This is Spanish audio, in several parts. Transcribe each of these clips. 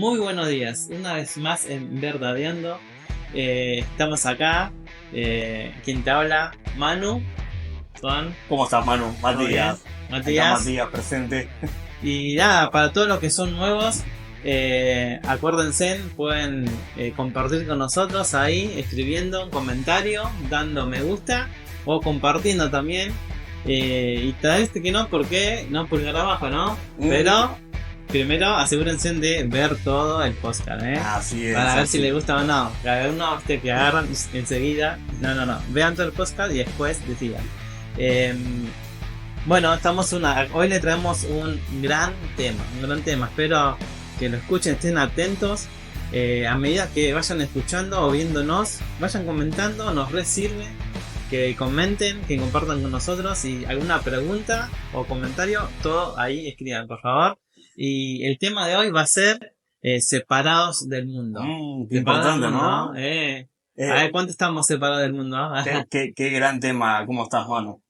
Muy buenos días, una vez más en Verdadeando. Estamos acá. Quien te habla, Manu, Juan, ¿Cómo estás, Manu? ¿todo bien? Matías. Acá Matías. Matías presente. Y nada, para todos los que son nuevos, acuérdense, pueden compartir con nosotros ahí, escribiendo un comentario, dando me gusta o compartiendo también. Y tal vez que no, porque no pulgar abajo, ¿no? Pero primero asegúrense de ver todo el podcast, Así es. para ver así. si les gusta o no. Cada uno que agarran enseguida. No. Vean todo el podcast y después decidan. Bueno, hoy le traemos un gran tema. Espero que lo escuchen, estén atentos. A medida que vayan escuchando o viéndonos, vayan comentando, nos sirve que comenten, que compartan con nosotros y alguna pregunta o comentario, todo ahí escriban, por favor. Y el tema de hoy va a ser separados del mundo. Qué Separados del importante, mundo, ¿no? ¿no? A ver, ¿cuánto estamos separados del mundo? Qué gran tema. ¿Cómo estás, Manu?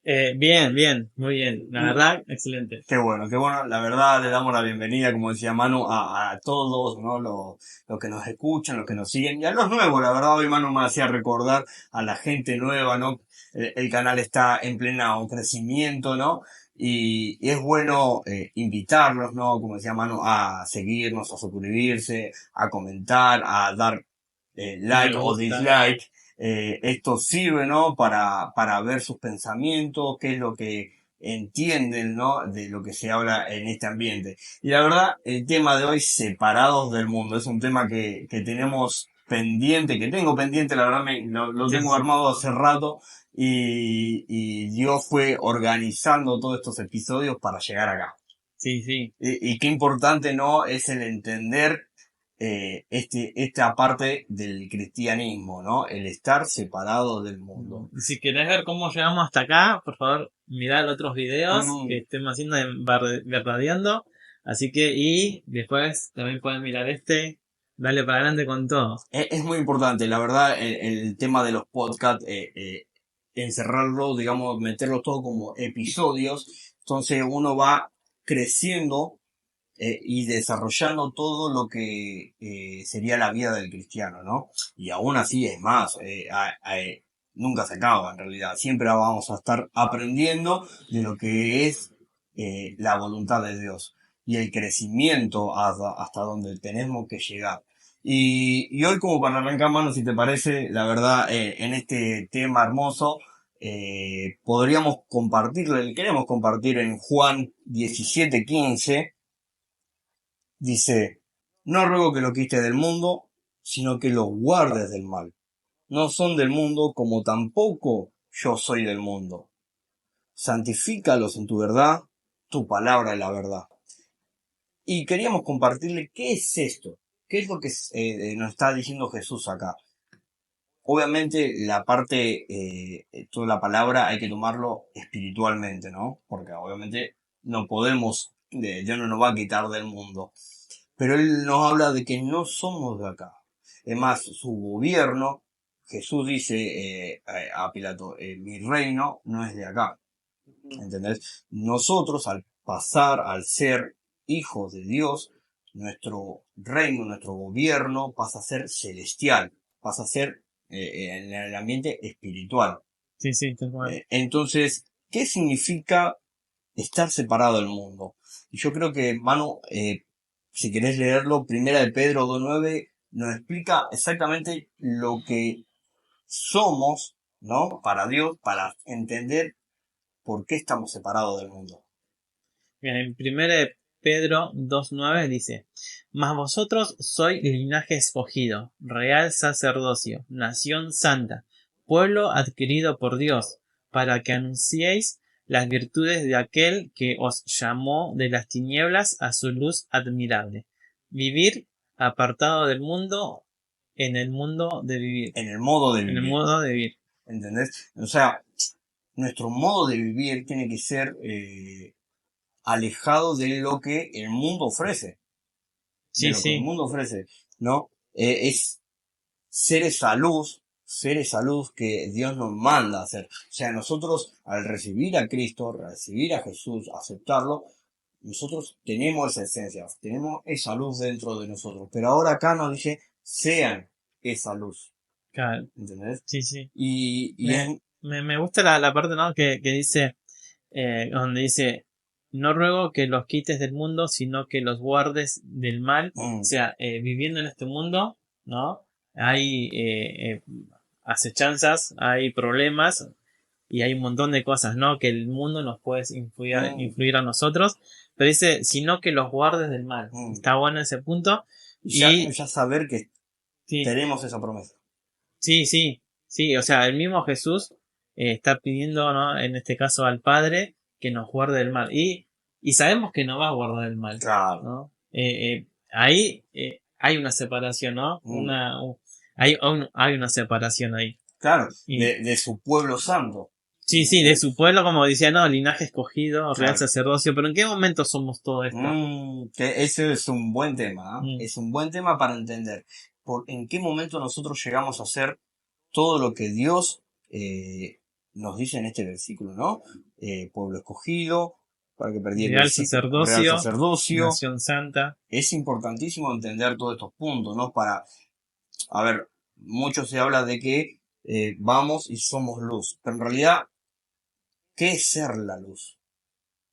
Bien, muy bien. La verdad, excelente. Qué bueno, qué bueno. La verdad, le damos la bienvenida, como decía Manu, a todos, ¿no? Los que nos escuchan, los que nos siguen. Y a los nuevos, la verdad, hoy Manu me hacía recordar a la gente nueva, ¿no? El canal está en pleno crecimiento, ¿no? Y es bueno invitarlos, ¿no? Como decía Manu, a seguirnos, a suscribirse, a comentar, a dar like Me o gusta. dislike. Esto sirve, ¿no? Para ver sus pensamientos, qué es lo que entienden, ¿no? De lo que se habla en este ambiente. Y la verdad, el tema de hoy, separados del mundo, es un tema que tenemos pendiente, que tengo pendiente, la verdad lo Sí, tengo sí. armado hace rato y Dios fue organizando todos estos episodios para llegar acá. Sí, sí. Y qué importante, ¿no? Es el entender esta parte del cristianismo, ¿no? El estar separado del mundo. Si querés ver cómo llegamos hasta acá, por favor, mirad otros videos que Mm, estemos haciendo en Verdadeando. Así que, y después también pueden mirar este. Dale para adelante con todo. Es muy importante, la verdad, el tema de los podcasts, encerrarlo, digamos, meterlo todo como episodios, entonces uno va creciendo y desarrollando todo lo que sería la vida del cristiano, ¿no? Y aún así es más, nunca se acaba en realidad, siempre vamos a estar aprendiendo de lo que es la voluntad de Dios y el crecimiento hasta donde tenemos que llegar. Y hoy como para arrancar, mano, si te parece, la verdad, en este tema hermoso, podríamos compartirlo, queremos compartir en Juan 17:15. Dice, no ruego que lo quites del mundo, sino que lo guardes del mal. No son del mundo como tampoco yo soy del mundo. Santifícalos en tu verdad, tu palabra es la verdad. Y queríamos compartirle qué es esto, qué es lo que nos está diciendo Jesús acá. Obviamente la parte, toda la palabra hay que tomarlo espiritualmente, ¿no? Porque obviamente no podemos, Dios no nos va a quitar del mundo. Pero él nos habla de que no somos de acá. Es más, su gobierno, Jesús dice a Pilato, mi reino no es de acá. ¿Entendés? Nosotros, al pasar, al ser hijos de Dios, nuestro reino, nuestro gobierno pasa a ser celestial, pasa a ser en el ambiente espiritual. Sí, sí, tal cual. Entonces, ¿qué significa estar separado del mundo? Y yo creo que, Manu, si querés leerlo, Primera de Pedro 2:9 nos explica exactamente lo que somos, ¿no? Para Dios, para entender por qué estamos separados del mundo. Bien, en 1 Pedro 2:9 dice: Mas vosotros sois linaje escogido, real sacerdocio, nación santa, pueblo adquirido por Dios, para que anunciéis las virtudes de aquel que os llamó de las tinieblas a su luz admirable. Vivir apartado del mundo, en el mundo de vivir. En el modo de En el vivir. modo de vivir. ¿Entendés? O sea, nuestro modo de vivir tiene que ser alejado de lo que el mundo ofrece. De Sí, lo que el sí. mundo ofrece, ¿no? Es ser esa luz que Dios nos manda a hacer. O sea, nosotros al recibir a Cristo, recibir a Jesús, aceptarlo, Nosotros tenemos esa esencia, tenemos esa luz dentro de nosotros. Pero ahora acá nos dice, sean esa luz. Claro. ¿Entendés? Sí, sí. Y es... Me gusta la parte, ¿no? Que dice, donde dice, no ruego que los quites del mundo, sino que los guardes del mal. O sea, viviendo en este mundo, ¿no? Hay acechanzas, hay problemas y hay un montón de cosas, ¿no? Que el mundo nos puede influir a nosotros. Pero dice, sino que los guardes del mal. Está bueno ese punto. ya saber que Sí, tenemos esa promesa. sí, sí, sí. O sea, el mismo Jesús está pidiendo, ¿no? En este caso al Padre que nos guarde del mal. Y sabemos que nos va a guardar del mal, Claro. ¿no? Ahí hay una separación, ¿no? Hay una separación ahí. Claro, Y, de su pueblo santo. sí, sí, de su pueblo, como decía, ¿no? Linaje escogido, real Claro. sacerdocio. Pero ¿en qué momento somos todo esto? Que ese es un buen tema, ¿eh? Mm. Es un buen tema para entender. En qué momento nosotros llegamos a hacer todo lo que Dios nos dice en este versículo, ¿no? Pueblo escogido, para que perdí el Real versículo, real sacerdocio. Nación santa. Es importantísimo entender todos estos puntos, ¿no? A ver, mucho se habla de que vamos y somos luz, pero en realidad, ¿qué es ser la luz?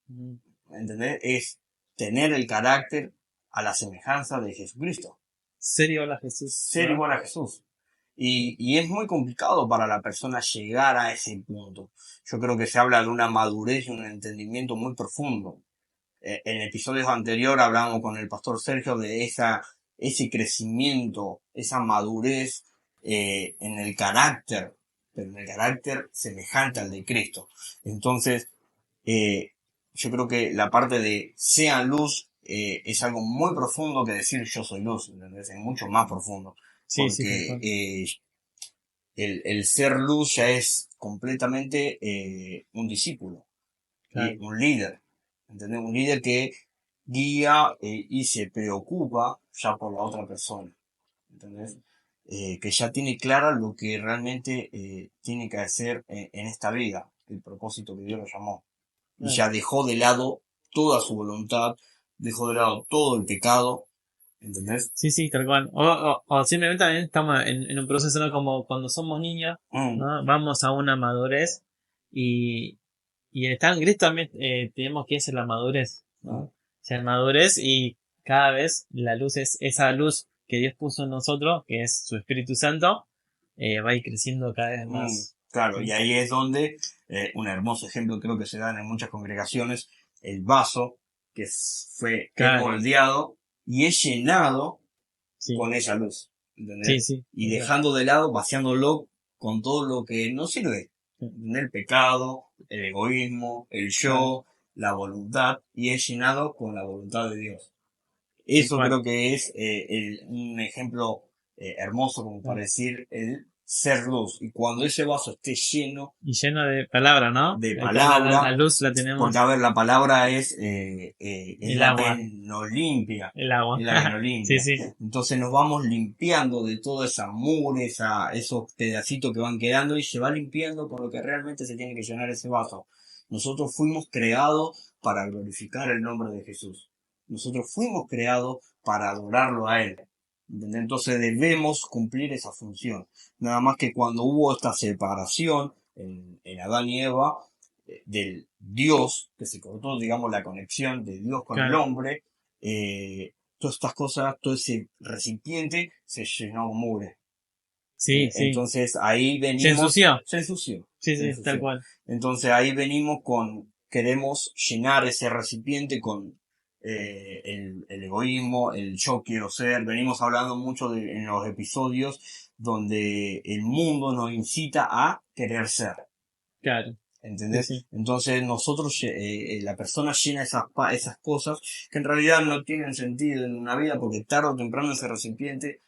Mm. ¿Entendés? Es tener el carácter a la semejanza de Jesucristo. Ser igual a Jesús. Ser ¿no? igual a Jesús. Y es muy complicado para la persona llegar a ese punto. Yo creo que se habla de una madurez y un entendimiento muy profundo. En episodios anteriores hablábamos con el pastor Sergio de ese crecimiento, esa madurez en el carácter, pero en el carácter semejante al de Cristo. Entonces, yo creo que la parte de sean luz es algo muy profundo que decir yo soy luz, ¿entendés? Es mucho más profundo. Sí, Porque sí, el ser luz ya es completamente un discípulo, claro. un líder, ¿entendés? Un líder que guía y se preocupa ya por la otra persona, ¿entendés? Que ya tiene clara lo que realmente tiene que hacer en esta vida, el propósito que Dios lo llamó. Y Claro. ya dejó de lado toda su voluntad, dejó de lado todo el pecado, ¿entendés? Sí, sí, tal cual. O simplemente también estamos en un proceso, ¿no? Como cuando somos niños, ¿no? Vamos a una madurez y, y en Cristo también tenemos que ser la madurez, ¿no? Ser madurez y cada vez la luz es esa luz que Dios puso en nosotros, que es su Espíritu Santo, va a ir creciendo cada vez más. Claro, y ahí es donde un hermoso ejemplo creo que se dan en muchas congregaciones, el vaso que fue Claro. moldeado y es llenado Sí. con esa luz, ¿entendés? Sí, sí. Y dejando de lado, vaciándolo con todo lo que no sirve, ¿entendés? El pecado, el egoísmo, el yo, la voluntad, y es llenado con la voluntad de Dios. Eso creo que es un ejemplo hermoso como para decir el ser luz. Y cuando ese vaso esté lleno y lleno de palabra, ¿no? de Acá palabra, la luz la tenemos. porque a ver, la palabra es El la agua. que nos limpia. El agua. Es la que nos limpia. Sí, sí. Entonces nos vamos limpiando de toda esa mugre, esos pedacitos que van quedando y se va limpiando con lo que realmente se tiene que llenar ese vaso. Nosotros fuimos creados para glorificar el nombre de Jesús. Nosotros fuimos creados para adorarlo a Él. ¿Entendés? Entonces debemos cumplir esa función. Nada más que cuando hubo esta separación en Adán y Eva, del Dios, que se cortó, digamos, la conexión de Dios con el hombre, todas estas cosas, todo ese recipiente se llenó con mugre. Sí, sí. Entonces ahí venimos... Se ensució. Sí, sí, tal cual. Entonces ahí venimos queremos llenar ese recipiente con el egoísmo, el yo quiero ser. Venimos hablando mucho en los episodios donde el mundo nos incita a querer ser. Claro. ¿Entendés? Sí, sí. Entonces nosotros, la persona llena esas cosas que en realidad no tienen sentido en una vida porque tarde o temprano ese recipiente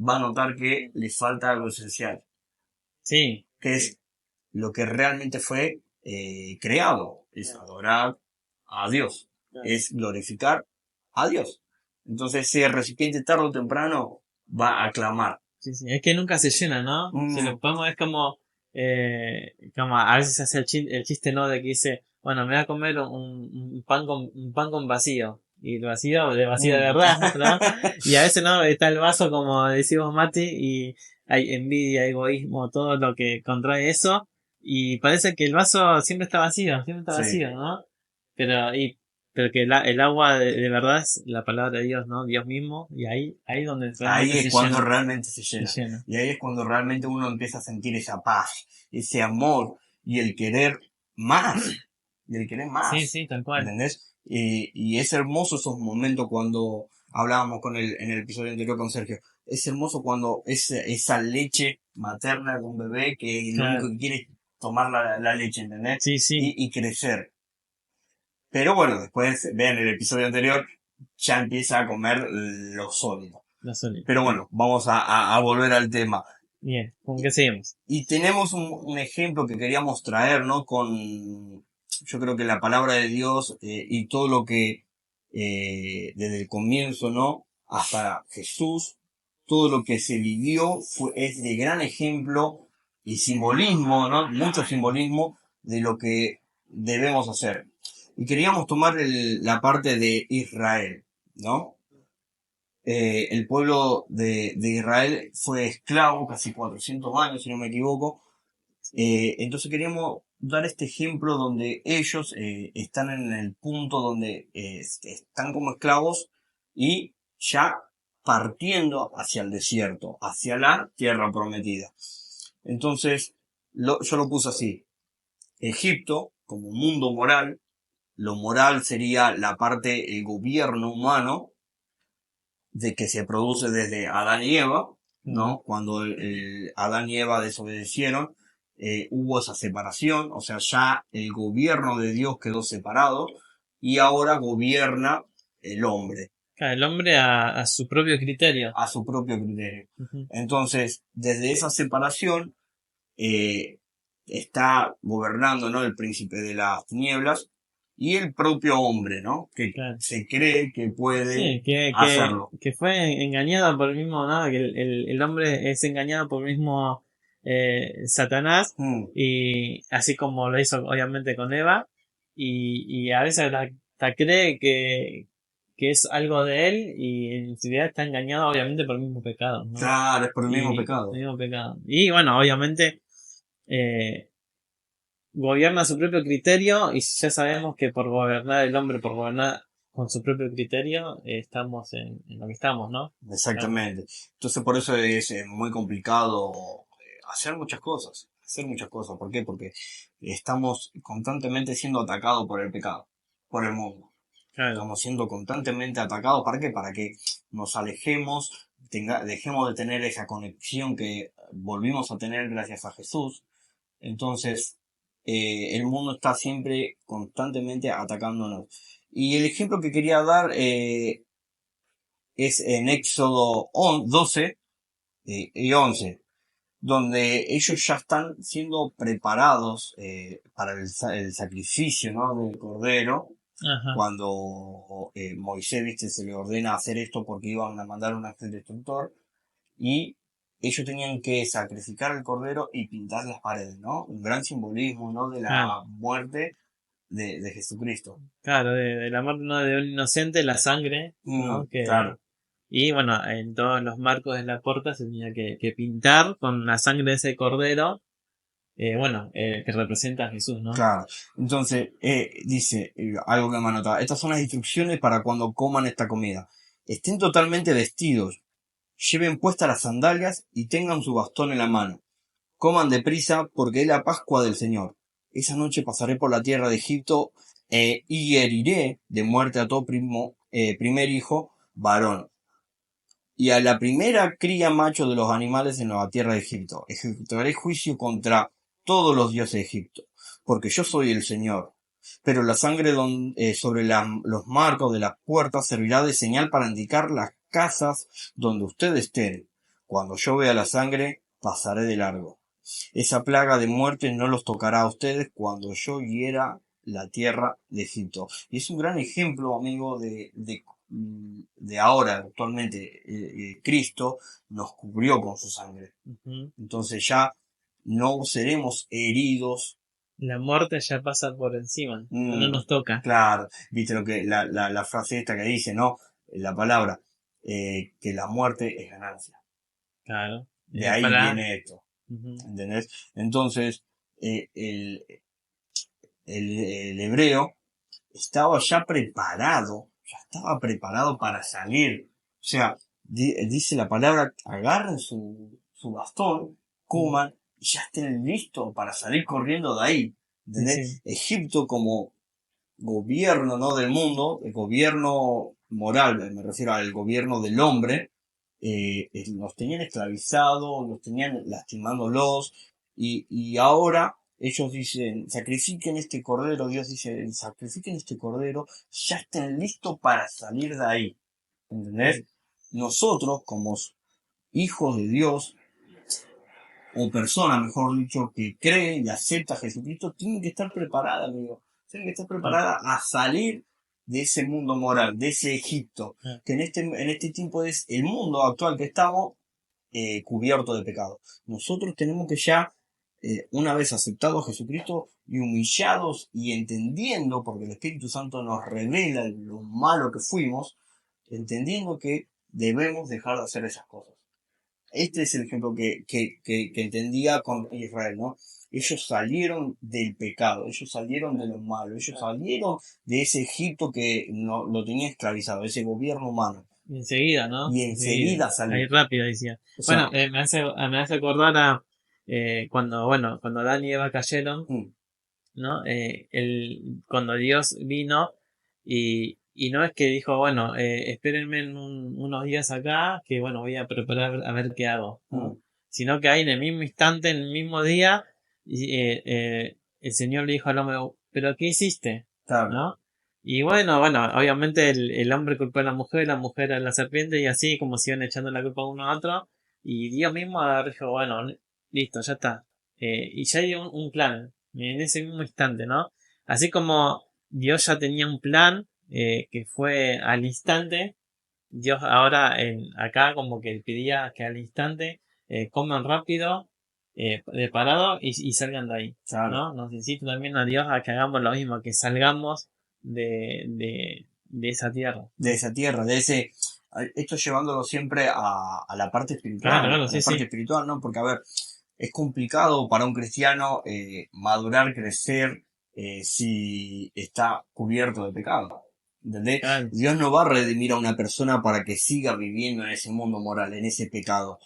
va a notar que le falta algo esencial. Sí. Que es lo que realmente fue creado. Es adorar a Dios. Es glorificar a Dios. Entonces ese recipiente tarde o temprano va a clamar. Sí, sí. Es que nunca se llena, ¿no? Si lo podemos, es como a veces se hace el chiste, ¿no? De que dice, bueno, me voy a comer un pan con vacío. Y el vacío, de vacío de Mm. verdad, ¿no? Y a veces no, está el vaso, como decimos Mati, y hay envidia, egoísmo, todo lo que contrae eso. Y parece que el vaso siempre está Sí. vacío, ¿no? Pero, pero que el agua de verdad es la palabra de Dios, ¿no? Dios mismo, y ahí donde Ahí realmente es se cuando llena, realmente se se llena. llena. Y ahí es cuando realmente uno empieza a sentir esa paz, ese amor y el querer más. Y el querer Sí, más. sí, tal cual. ¿Entendés? Y es hermoso esos momentos cuando hablábamos en el episodio anterior con Sergio. Es hermoso cuando esa leche materna de un bebé que lo único Claro. que quiere es tomar la leche, ¿entendés? Sí, sí, Y crecer. Pero bueno, después, vean el episodio anterior, ya empieza a comer lo sólido. la sólida. Pero bueno, vamos a volver al tema. Bien, ¿con qué seguimos? Y tenemos un ejemplo que queríamos traer, ¿no? Yo creo que la palabra de Dios y todo lo que desde el comienzo, ¿no? Hasta Jesús, todo lo que se vivió es de gran ejemplo y simbolismo, ¿no? Mucho simbolismo de lo que debemos hacer. Y queríamos tomar la parte de Israel, ¿no? El pueblo de Israel fue esclavo casi 400 años, si no me equivoco. Entonces queríamos dar este ejemplo donde ellos están en el punto donde están como esclavos y ya partiendo hacia el desierto, hacia la tierra prometida. Entonces, yo lo puse así. Egipto, como mundo moral, lo moral sería la parte, el gobierno humano, de que se produce desde Adán y Eva, Mm. ¿no? Cuando Adán y Eva desobedecieron, hubo esa separación, o sea, ya el gobierno de Dios quedó separado y ahora gobierna el hombre Claro, el hombre a su propio criterio. a su propio criterio. Ujú. Entonces, desde esa separación eh, está gobernando, ¿no? El príncipe de las tinieblas y el propio hombre, ¿no? Que Claro. se cree que puede Sí, hacerlo. que fue engañado por el mismo, ¿no? Que el hombre es engañado por el mismo Satanás, Mm, y así como lo hizo obviamente con Eva, y a veces hasta cree que es algo de él, y en realidad está engañado obviamente por el mismo pecado, ¿no? claro, es por el mismo Y el pecado. mismo pecado. Y bueno, obviamente eh, gobierna a su propio criterio, y ya sabemos que por gobernar el hombre, por gobernar con su propio criterio, estamos en lo que estamos, ¿no? Claro. Exactamente. Entonces por eso es muy complicado hacer muchas cosas. Hacer muchas cosas. ¿Por qué? Porque estamos constantemente siendo atacados por el pecado, por el mundo. Claro. Estamos siendo constantemente atacados. ¿Para qué? Para que nos alejemos, dejemos de tener esa conexión que volvimos a tener gracias a Jesús. Entonces, el mundo está siempre constantemente atacándonos. Y el ejemplo que quería dar es en Éxodo 12 y 11, donde ellos ya están siendo preparados para el sacrificio, ¿no? Del cordero, Ajá. cuando Moisés, viste, se le ordena hacer esto porque iban a mandar un ángel destructor, y ellos tenían que sacrificar el cordero y pintar las paredes, ¿no? Un gran simbolismo, ¿no? De Claro. la muerte de Jesucristo. Claro, de la muerte, ¿no? De un inocente, la sangre, ¿no? Claro. Y bueno, en todos los marcos de la puerta se tenía que pintar con la sangre de ese cordero, bueno, que representa a Jesús, ¿no? Claro. Entonces, dice algo que me anotaba. Estas son las instrucciones para cuando coman esta comida. Estén totalmente vestidos, lleven puestas las sandalias y tengan su bastón en la mano. Coman deprisa porque es la Pascua del Señor. Esa noche pasaré por la tierra de Egipto y heriré de muerte a todo primer hijo varón. Y a la primera cría macho de los animales en la tierra de Egipto. Ejecutaré juicio contra todos los dioses de Egipto, porque yo soy el Señor. Pero la sangre sobre los marcos de las puertas servirá de señal para indicar las casas donde ustedes estén. Cuando yo vea la sangre, pasaré de largo. Esa plaga de muerte no los tocará a ustedes cuando yo hiera la tierra de Egipto. Y es un gran ejemplo, amigo, de ahora, actualmente. Cristo nos cubrió con su sangre. Ujú. Entonces ya no seremos heridos La muerte ya pasa por encima, no Mm, nos toca. claro, viste lo que la frase esta que dice, ¿no? La palabra, que la muerte es ganancia. Claro. De ahí Para... viene esto, Ujú. ¿entendés? Entonces, el hebreo estaba ya estaba preparado para salir. O sea, dice la palabra, agarren su bastón, Mm. coman y ya estén listos para salir corriendo de ahí. Sí, sí. ¿Entendés? Egipto como gobierno, ¿no? Del mundo, el gobierno moral, me refiero al gobierno del hombre, los tenían esclavizados, los tenían lastimándolos, y ahora ellos dicen, sacrifiquen este cordero, Dios dice, sacrifiquen este cordero, ya estén listos para salir de ahí. ¿Entendés? Mm. Nosotros, como hijos de Dios, o persona, mejor dicho, que cree y acepta a Jesucristo, tiene que estar preparada, amigo. Tiene que estar Ah, preparada a salir de ese mundo moral, de ese Egipto, ah. que en este tiempo es el mundo actual que estamos, cubierto de pecado. Nosotros tenemos que ya, una vez aceptado a Jesucristo y humillados y entendiendo, porque el Espíritu Santo nos revela lo malo que fuimos, entendiendo que debemos dejar de hacer esas cosas. Este es el ejemplo que entendía con Israel, ¿no? Ellos salieron del pecado, ellos salieron de lo malo, ellos salieron de ese Egipto que no, lo tenía esclavizado, ese gobierno humano. Y enseguida, ¿no? Y Enseguida. enseguida Ahí salieron. rápido decía. O sea, Bueno, me hace acordar a cuando, bueno, cuando Adán y Eva cayeron, mm, ¿no? Cuando Dios vino y no es que dijo, bueno, espérenme unos días acá, que bueno, voy a preparar a ver qué hago, ¿no? mm, Sino que ahí en el mismo instante, en el mismo día, el Señor le dijo al hombre, ¿pero qué hiciste? claro, ¿No? Y bueno, obviamente el hombre culpó a la mujer a la serpiente y así como se iban echando la culpa uno a otro. Y Dios mismo dijo, bueno, listo, ya está. Y ya hay un plan en ese mismo instante, ¿no? Así como Dios ya tenía un plan que fue al instante, Dios ahora acá como que pedía que al instante coman rápido, preparado y salgan de ahí, claro. ¿no? Nos incita también a Dios a que hagamos lo mismo, que salgamos de esa tierra. De esa tierra, esto llevándolo siempre a la parte Claro, espiritual, claro, a sí, la parte sí. espiritual, ¿no? Porque, a ver, es complicado para un cristiano madurar, crecer, si está cubierto de pecado. ¿Entendés? Claro, Dios no va a redimir a una persona para que siga viviendo en ese mundo moral, en ese pecado.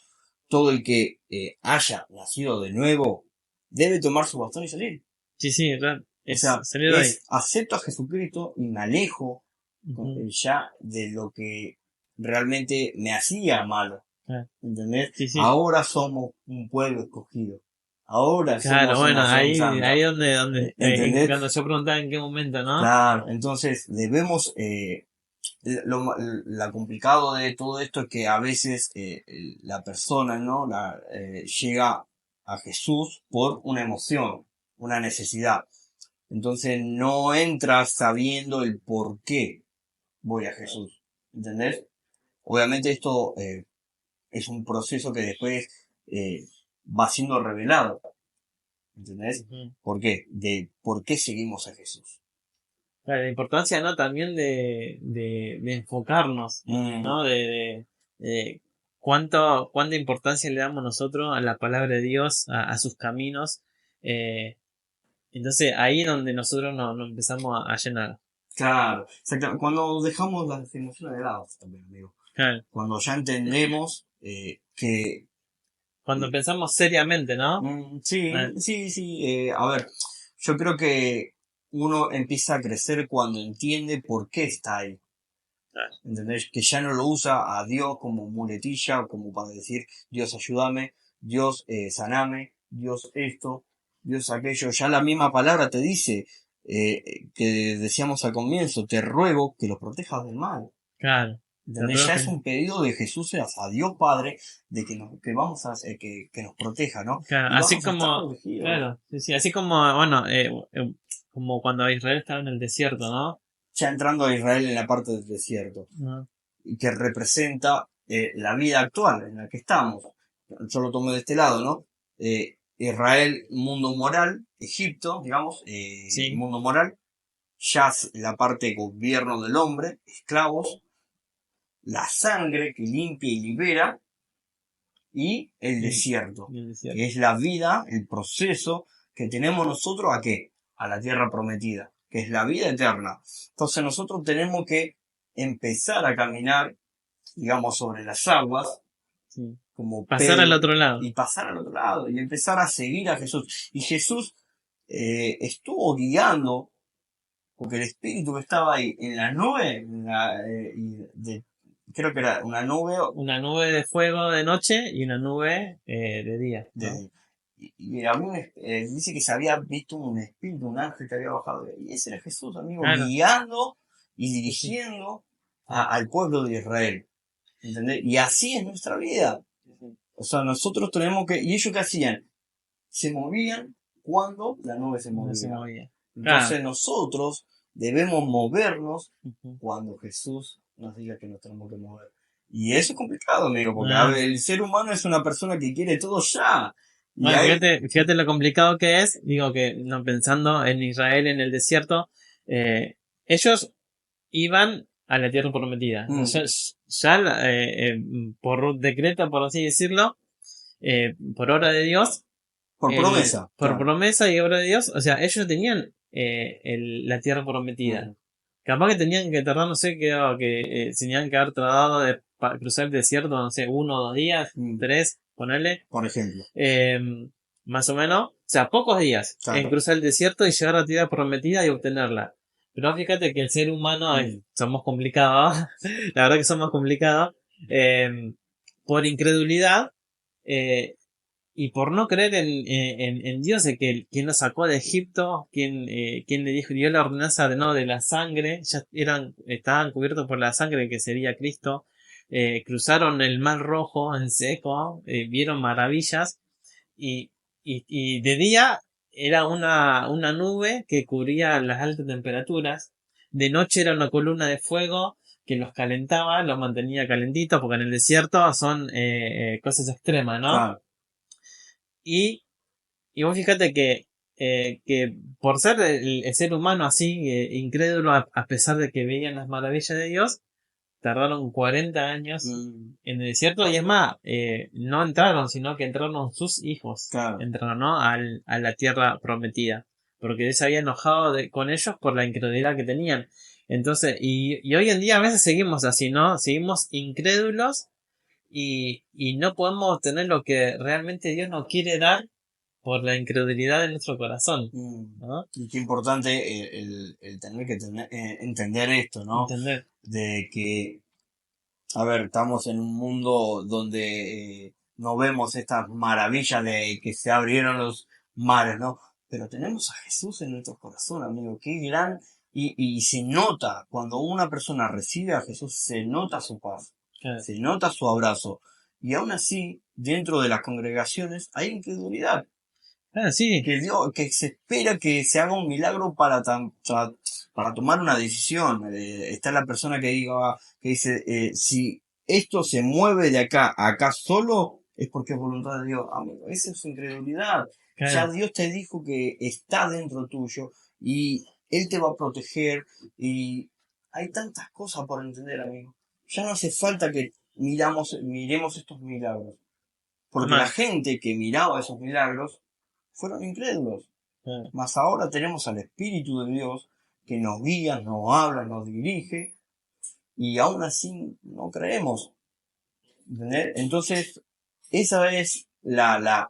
Todo el que haya nacido de nuevo debe tomar su bastón y salir. sí, sí, claro. O Es sea, salir de ahí. acepto a Jesucristo y me alejo Ujú, ya de lo que realmente me hacía malo. claro. ¿Entendés? Sí, sí. Ahora somos un pueblo escogido. Ahora Claro, somos bueno, una nación ahí santa. donde, ¿Entendés? cuando yo preguntaba en qué momento, ¿no? Claro, entonces debemos, la complicado de todo esto es que a veces la persona, ¿no? Llega a Jesús por una emoción, una necesidad. Entonces no entra sabiendo el por qué voy a Jesús. ¿Entendés? Obviamente esto es un proceso que después va siendo revelado. ¿Entendés? Ujú. ¿Por qué? De por qué seguimos a Jesús. Claro, la importancia, ¿no? También de enfocarnos, Mm, ¿no? De cuánta importancia le damos nosotros a la palabra de Dios, a sus caminos. eh, entonces ahí es donde nosotros nos empezamos a llenar. claro, exactamente. Cuando dejamos las emociones de lado también, amigo. Claro. Cuando ya entendemos que Cuando pensamos seriamente, ¿no? sí, Eh, sí, sí. A ver, yo creo que uno empieza a crecer cuando entiende por qué está ahí. claro, ¿Entendés? Que ya no lo usa a Dios como muletilla o como para decir, Dios ayúdame, Dios saname, Dios esto, Dios aquello. Ya la misma palabra te dice, que decíamos al comienzo, te ruego que los protejas del mal. claro. Te ¿Entendés? ruego Ya es que- un pedido de Jesús a Dios Padre de que vamos a, que nos proteja, ¿no? claro, Y así vamos a estar como, protegidos. claro, sí, sí, así como, bueno, como cuando Israel estaba en el desierto, ¿no? Ya entrando a Israel en la parte del desierto, Ujú. y que representa la vida actual en la que estamos. Yo lo tomo de este lado, ¿no? Israel, mundo moral, Egipto, digamos, Sí, mundo moral, Jazz, la parte gobierno del hombre, esclavos, la sangre que limpia y libera, y el y, desierto, y el que desierto. es la vida, el proceso que tenemos nosotros ¿a qué? A la tierra prometida, que es la vida eterna. Entonces nosotros tenemos que empezar a caminar, digamos, sobre las aguas, Sí. como Pasar al Pedro, otro lado. y pasar al otro lado, y empezar a seguir a Jesús. Y Jesús estuvo guiando, porque el espíritu que estaba ahí en la nube, creo que era una nube Una nube de fuego de noche y una nube de día, ¿no? de, y había dice que se había visto un espíritu, un ángel que había bajado, y ese era Jesús, amigo, Claro, guiando y sí, sí, dirigiendo sí, al pueblo de Israel. ¿Entendés? Y así es nuestra vida. sí, sí. O sea, nosotros tenemos que... ¿Y ellos qué hacían? Se movían cuando la nube se No se movía. movía. Claro. Entonces nosotros debemos movernos Ujú. cuando Jesús nos diga que nos tenemos que mover. Y eso es complicado, amigo, porque a Ah, ver, el ser humano es una persona que quiere todo ya. Y bueno, ahí... fíjate lo complicado que es. Digo que no pensando en Israel en el desierto, ellos iban a la tierra prometida. mm, Por decreto, por así decirlo, por obra de Dios, por promesa, por claro. promesa y obra de Dios, o sea, ellos tenían la tierra prometida. Mm, Capaz que tenían que tardar, no sé, se tenían que haber tardado de cruzar el desierto, no sé, 1 o 2 días, mm, 3, ponerle, por ejemplo, eh, más o menos, o sea, pocos días en claro. cruzar el desierto y llegar a la tierra prometida y obtenerla. Pero fíjate que el ser humano Mm, somos complicados, la verdad que somos complicados, eh, por incredulidad, eh, y por no creer en Dios, de que quien nos sacó de Egipto, quien le dijo, dio la ordenanza de no de la sangre, ya estaban cubiertos por la sangre que sería Cristo, cruzaron el mar rojo en seco, vieron maravillas, y, y de día era una nube que cubría las altas temperaturas, de noche era una columna de fuego que los calentaba, los mantenía calentitos, porque en el desierto son cosas extremas, ¿no? claro. Y, y vos fíjate que por ser el ser humano así, incrédulo, a pesar de que veían las maravillas de Dios, tardaron 40 años Mm, en el desierto y es más, no entraron, sino que entraron sus hijos, claro. entraron, ¿no? A la tierra prometida, porque Dios se había enojado con ellos por la incredulidad que tenían. Entonces, y hoy en día a veces seguimos así, ¿no? Seguimos incrédulos y no podemos tener lo que realmente Dios nos quiere dar por la incredulidad de nuestro corazón, Mm. ¿no? Y qué importante el tener que entender esto, ¿no? Entender. De que, a ver, estamos en un mundo donde no vemos estas maravillas de que se abrieron los mares, ¿no? Pero tenemos a Jesús en nuestro corazón, amigo. Qué gran... y se nota, cuando una persona recibe a Jesús, se nota su paz, Claro. se nota su abrazo. Y aún así, dentro de las congregaciones hay incredulidad Ah, sí, que Dios, que se espera que se haga un milagro para tomar una decisión. Está la persona que diga, que dice, si esto se mueve de acá a acá solo, es porque es voluntad de Dios. Amigo, esa es su incredulidad. Ya claro. Dios te dijo que está dentro tuyo y Él te va a proteger y hay tantas cosas por entender, amigo. Ya no hace falta que miremos estos milagros. Porque la Además, gente que miraba esos milagros fueron incrédulos. claro. Mas ahora tenemos al Espíritu de Dios que nos guía, nos habla, nos dirige y aún así no creemos. ¿Entendés? Entonces, esa es la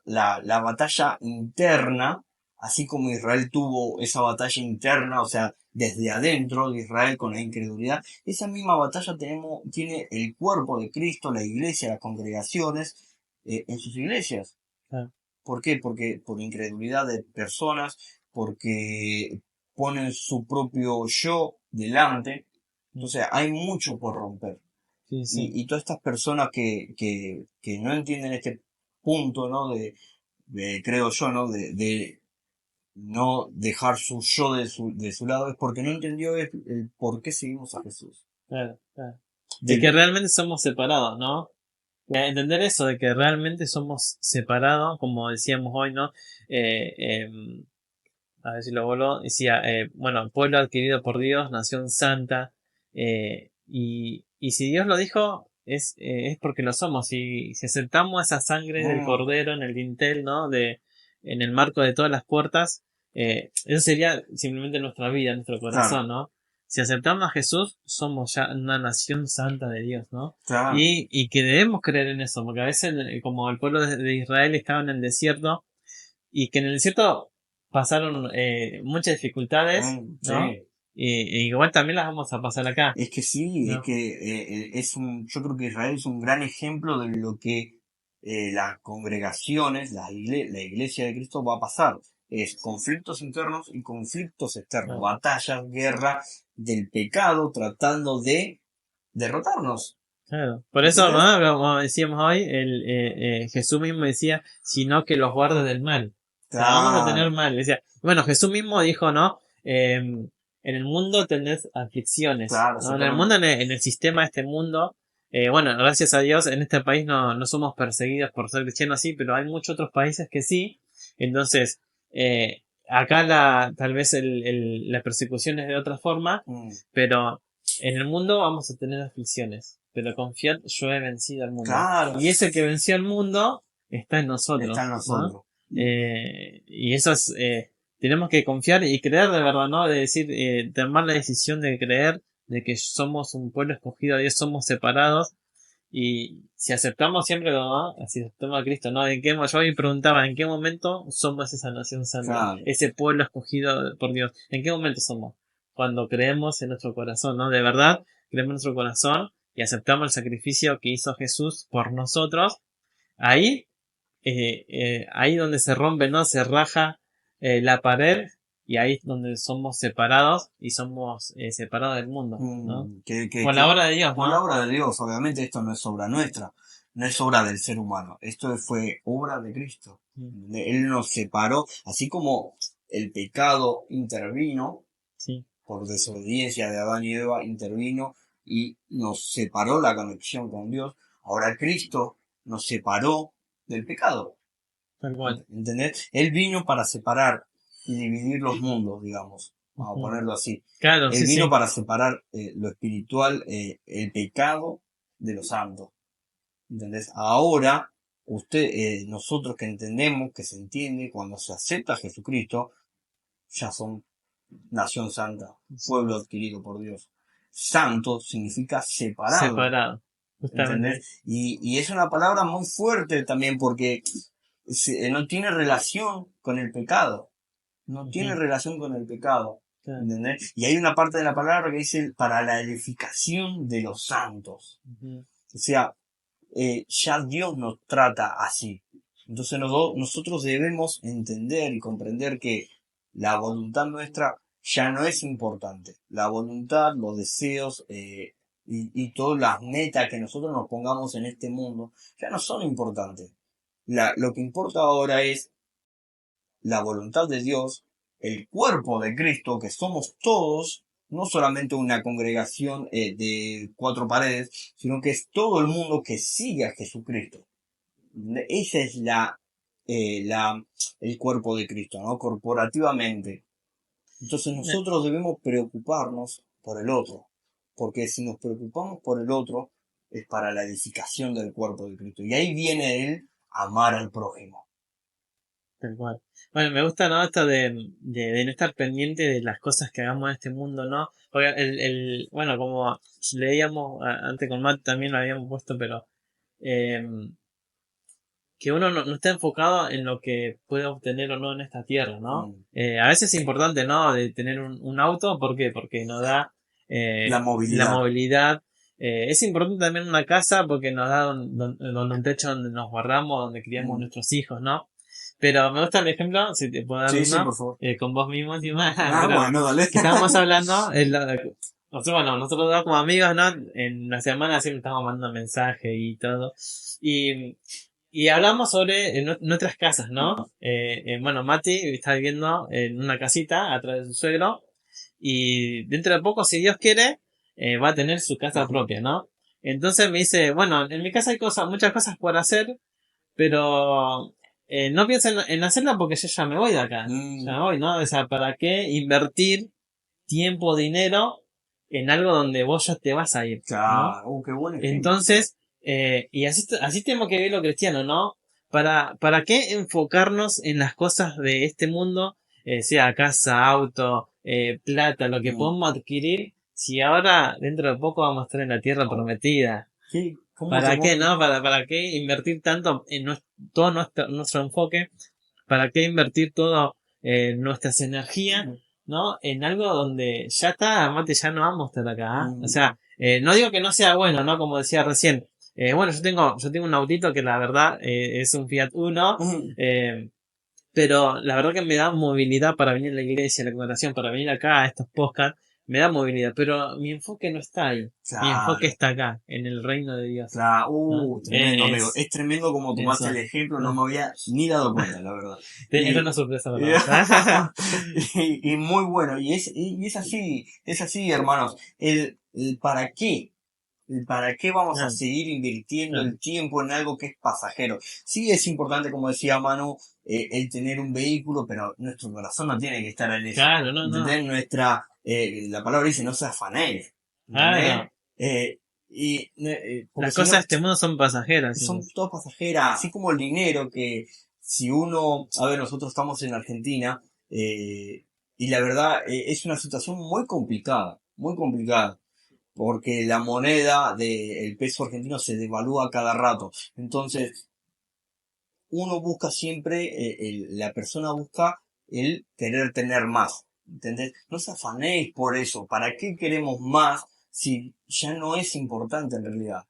batalla interna, así como Israel tuvo esa batalla interna, o sea, desde adentro de Israel con la incredulidad, esa misma batalla tiene el cuerpo de Cristo, la iglesia, las congregaciones, en sus iglesias. Claro. ¿Por qué? Porque por incredulidad de personas, porque ponen su propio yo delante. Entonces hay mucho por romper. Sí, sí. Y todas estas personas que no entienden este punto, ¿no? Creo yo, ¿no? De no dejar su yo de su lado, es porque no entendió por qué seguimos a Jesús. Claro, claro. De que De, realmente somos separados, ¿no? Entender eso de que realmente somos separados, como decíamos hoy, ¿no? Eh, em, a ver si lo vuelvo, decía, bueno, pueblo adquirido por Dios, nación santa, y si Dios lo dijo, es porque lo somos, si aceptamos esa sangre del Mm, cordero en el dintel, ¿no? En el marco de todas las puertas, eso sería simplemente nuestra vida, nuestro claro, corazón, ¿no? Si aceptamos a Jesús, somos ya una nación santa de Dios, ¿no? claro. Y que debemos creer en eso, porque a veces, como el pueblo de Israel estaba en el desierto, y que en el desierto pasaron muchas dificultades, ¿no? Sí. Y igual también las vamos a pasar acá, Es que sí, es ¿no? que yo creo que Israel es un gran ejemplo de lo que las congregaciones, la iglesia de Cristo va a pasar. Es conflictos internos y conflictos externos, Claro. batallas, guerra del pecado tratando de derrotarnos. Claro. Por eso, ¿Entendés? ¿no? Como decíamos hoy, Jesús mismo decía, sino que los guarde del mal. O sea, vamos a tener Claro, mal. Decía, bueno, Jesús mismo dijo, ¿no? En el mundo tenés aflicciones, claro, ¿no? En el mundo, exactamente. en el sistema de este mundo, bueno, gracias a Dios, en este país no somos perseguidos por ser cristianos así, pero hay muchos otros países que sí. Entonces, acá tal vez la persecución es de otra forma, Mm, pero en el mundo vamos a tener aflicciones, pero confiad, yo he vencido al mundo. claro, Y ese que venció al mundo está en está en nosotros, ¿no? nosotros. Y eso es, tenemos que confiar y creer de verdad, ¿no? De decir, tomar la decisión de creer de que somos un pueblo escogido, Dios somos separados. Y si aceptamos siempre, ¿no? Si aceptamos a Cristo, ¿no? Yo me preguntaba, ¿en qué momento somos esa nación santa? Claro. Ese pueblo escogido por Dios. ¿En qué momento somos? Cuando creemos en nuestro corazón, ¿no? De verdad, creemos en nuestro corazón y aceptamos el sacrificio que hizo Jesús por nosotros. Ahí, ahí donde se rompe, ¿no? Se raja la pared y ahí es donde somos separados y somos separados del mundo, ¿no? Por la obra de Dios, Por la ¿no? obra de Dios, obviamente esto no es obra nuestra, no es obra del ser humano, esto fue obra de Cristo. Mm, Él nos separó, así como el pecado intervino sí, por desobediencia de Adán y Eva, intervino y nos separó la conexión con Dios, ahora Cristo nos separó del pecado. tal cual. ¿Entendés? Él vino para separar y dividir los mundos, digamos, vamos a Ujú. ponerlo así. Claro, Él sí, vino sí. para separar lo espiritual, el pecado de lo santo. ¿Entendés? Ahora, nosotros que entendemos, que se entiende, cuando se acepta a Jesucristo, ya son nación santa, pueblo adquirido por Dios. Santo significa separado, Separado, justamente. ¿entendés? Y es una palabra muy fuerte también porque no tiene relación con el pecado, no tiene Ujú, relación con el pecado, claro, ¿entendés? Y hay una parte de la palabra que dice para la edificación de los santos. ujú. O sea, ya Dios nos trata así. Entonces nosotros debemos entender y comprender que la voluntad nuestra ya no es importante. La voluntad, los deseos y todas las metas que nosotros nos pongamos en este mundo ya no son importantes. Lo que importa ahora es la voluntad de Dios, el cuerpo de Cristo, que somos todos, no solamente una congregación de cuatro paredes, sino que es todo el mundo que sigue a Jesucristo. Esa es eh, la, el cuerpo de Cristo, ¿no? Corporativamente. Entonces Eh, nosotros debemos preocuparnos por el otro, porque si nos preocupamos por el otro, es para la edificación del cuerpo de Cristo. Y ahí viene el amar al prójimo. Tal cual. Bueno, me gusta, ¿no? Esto de no estar pendiente de las cosas que hagamos en este mundo, ¿no? Porque bueno, como leíamos antes con Matt también lo habíamos puesto, pero eh, que uno no está enfocado en lo que puede obtener o no en esta tierra, ¿no? Mm. A veces es importante, ¿no? De tener un auto, ¿por qué? Porque nos da La la movilidad. movilidad. Es importante también una casa porque nos da donde un techo donde nos guardamos, donde criamos Mm. nuestros hijos, ¿no? Pero me gusta el ejemplo, si te puedo dar Sí, sí, por uno, favor. con vos mismo, encima, Ah, pero bueno, dale. que estábamos hablando, nosotros, bueno, nosotros dos como amigos, ¿no? En la semana siempre estábamos mandando mensajes y todo. Y y hablamos sobre nuestras casas, ¿no? Bueno, Mati está viviendo en una casita atrás de su suegro y dentro de poco, si Dios quiere, va a tener su casa Ujú. propia, ¿no? Entonces me dice, bueno, en mi casa hay muchas cosas por hacer, pero no pienso en hacerla porque yo ya me voy de acá. Ya me voy, ¿no? O sea, ¿para qué invertir tiempo, dinero en algo donde vos ya te vas a ir, ¿no? Claro, qué buen ejemplo. Entonces, y así tenemos que vivir lo cristiano, ¿no? ¿Para qué enfocarnos en las cosas de este mundo, sea casa, auto, plata, lo que Mm. podemos adquirir, si ahora dentro de poco vamos a estar en la tierra prometida? Sí, ¿cómo se ¿Para qué, pone? no? ¿Para qué invertir tanto en todo nuestro enfoque? ¿Para qué invertir todo nuestras energías, ¿no? En algo donde ya está, mate, ya no vamos a estar acá. ¿Ah? O sea, no digo que no sea bueno, ¿no? Como decía recién. Bueno, yo tengo un autito que la verdad es un Fiat Uno, Mm. pero la verdad que me da movilidad para venir a la iglesia, a la congregación, para venir acá a estos podcasts, me da movilidad, pero mi enfoque no está ahí. Mi enfoque Claro. está acá, en el reino de Dios, Claro, ¿no? tremendo, amigo. Es tremendo como tomaste el Eso. ejemplo, no me había ni dado cuenta, la verdad. Era Y, una sorpresa y, para vos. y muy bueno, y es así, hermanos. El para qué. ¿Para qué vamos a Ah, seguir invirtiendo ah, el tiempo en algo que es pasajero? Sí es importante, como decía Manu, el tener un vehículo, pero nuestro corazón no tiene que estar en eso. claro, no, no. ¿Entendés? La palabra dice, no se afanéis. ¿Entendés? Claro. Porque Las si cosas no, de este mundo son pasajeras. son todas pasajeras, así como el dinero que si uno, a ver, nosotros estamos en Argentina, y la verdad es una situación muy complicada porque la moneda del peso argentino se devalúa cada rato. Entonces, uno busca siempre, la persona busca el querer tener más. ¿Entendés? No se afanéis por eso. ¿Para qué queremos más si ya no es importante en realidad?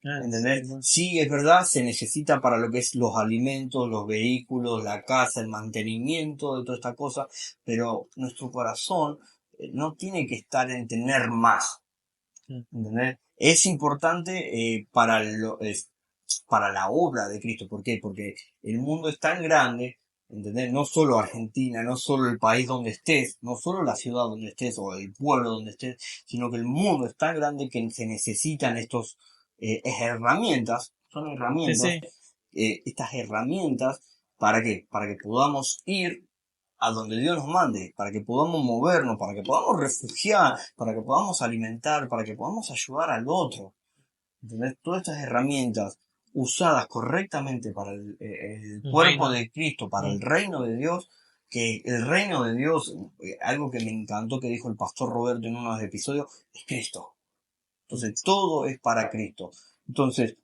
Ah, sí, ¿Entendés? no. Sí, es verdad, se necesita para lo que es los alimentos, los vehículos, la casa, el mantenimiento de toda esta cosa, pero nuestro corazón no tiene que estar en tener más. Mm, ¿Entendés? Es importante para la obra de Cristo. ¿Por qué? Porque el mundo es tan grande, ¿entendés? No solo Argentina, no solo el país donde estés, no solo la ciudad donde estés o el pueblo donde estés, sino que el mundo es tan grande que se necesitan herramientas, son sí, herramientas, sí. estas herramientas, ¿para qué? Para que podamos ir a donde Dios nos mande, para que podamos movernos, para que podamos refugiar, para que podamos alimentar, para que podamos ayudar al otro. ¿Entendés? Todas estas herramientas usadas correctamente para el Un cuerpo reino. de Cristo, para Mm, el reino de Dios, que el reino de Dios, algo que me encantó que dijo el pastor Roberto en uno de los episodios, es Cristo. mm. Entonces todo es para Cristo. Entonces,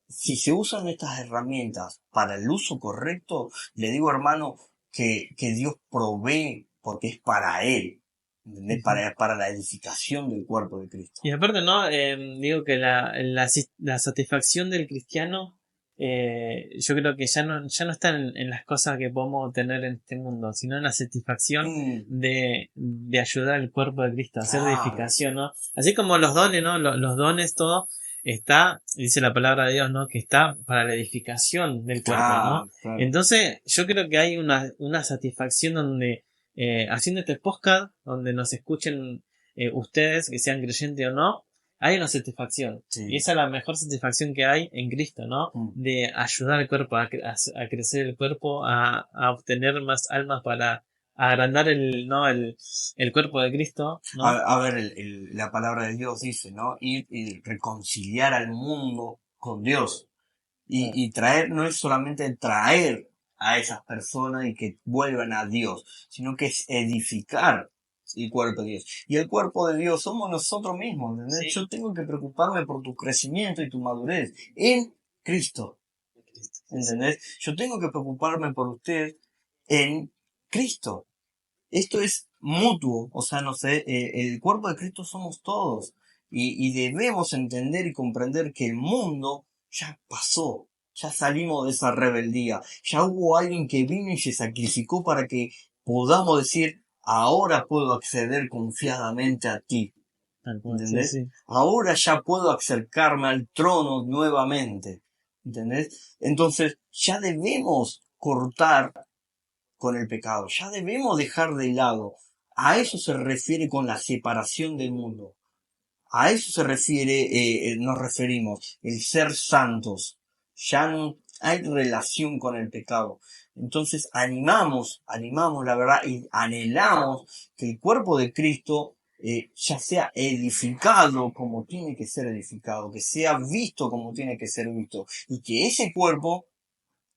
si se usan estas herramientas para el uso correcto, le digo hermano que Dios provee porque es para Él, ¿entendés? Ujú. Para la edificación del cuerpo de Cristo. Y aparte, ¿no? Digo que la satisfacción del cristiano, yo creo que ya no está en las cosas que podemos tener en este mundo, sino en la satisfacción Mm, de ayudar al cuerpo de Cristo, hacer claro, edificación, ¿no? Así como los dones, ¿no? Los dones, todo está, dice la palabra de Dios, ¿no? Que está para la edificación del cuerpo, ¿no? claro, claro. Entonces, yo creo que hay una satisfacción donde, haciendo este podcast, donde nos escuchen ustedes, que sean creyentes o no, hay una satisfacción. Y Sí. esa es la mejor satisfacción que hay en Cristo, ¿no? Mm. De ayudar al cuerpo, a crecer el cuerpo, a obtener más almas para agrandar ¿no? el cuerpo de Cristo, ¿no? A ver, la palabra de Dios dice, ¿no? Ir y reconciliar al mundo con Dios. Ah, Y traer, no es solamente traer a esas personas y que vuelvan a Dios, sino que es edificar el cuerpo de Dios. Y el cuerpo de Dios somos nosotros mismos, ¿entendés? sí, Yo tengo que preocuparme por tu crecimiento y tu madurez en Cristo, Cristo, sí, sí. ¿entendés? Yo tengo que preocuparme por usted en Cristo. Esto es mutuo, o sea, no sé, el cuerpo de Cristo somos todos y debemos entender y comprender que el mundo ya pasó, ya salimos de esa rebeldía, ya hubo alguien que vino y se sacrificó para que podamos decir, ahora puedo acceder confiadamente a ti, Tal cual, sí, ¿entendés? sí. Ahora ya puedo acercarme al trono nuevamente, ¿entendés? Entonces ya debemos cortar con el pecado. Ya debemos dejar de lado. A eso se refiere con la separación del mundo. A eso se refiere, nos referimos, el ser santos. Ya no hay relación con el pecado. Entonces animamos la verdad y anhelamos que el cuerpo de Cristo ya sea edificado como tiene que ser edificado, que sea visto como tiene que ser visto y que ese cuerpo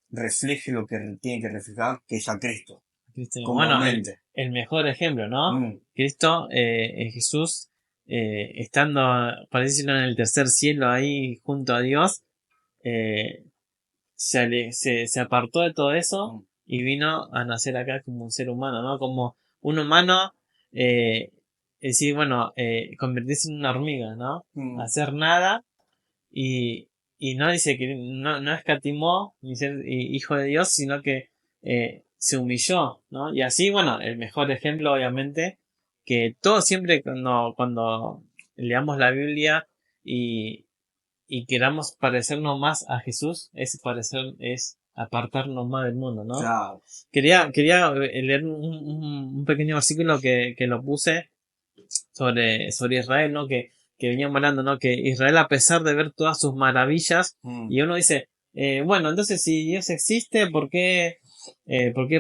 refleje lo que tiene que reflejar, que es a Cristo, Bueno, comúnmente. el mejor ejemplo, ¿no? Mm, Cristo, Jesús, estando, por decirlo, en el tercer cielo ahí junto a Dios, eh, se apartó de todo eso mm, y vino a nacer acá como un ser humano, ¿no? Como un humano, es decir, bueno, convertirse en una hormiga, ¿no? mm, Hacer nada y, y no dice que no escatimó ni ser hijo de Dios, sino que se humilló, ¿no? Y así, bueno, el mejor ejemplo, obviamente, que todos siempre cuando leamos la Biblia y, y queramos parecernos más a Jesús, es apartarnos más del mundo, ¿no? claro. Quería leer un pequeño versículo que lo puse sobre Israel, ¿no? Que venían hablando, ¿no? Que Israel, a pesar de ver todas sus maravillas, Mm, y uno dice, bueno, entonces si Dios existe, por qué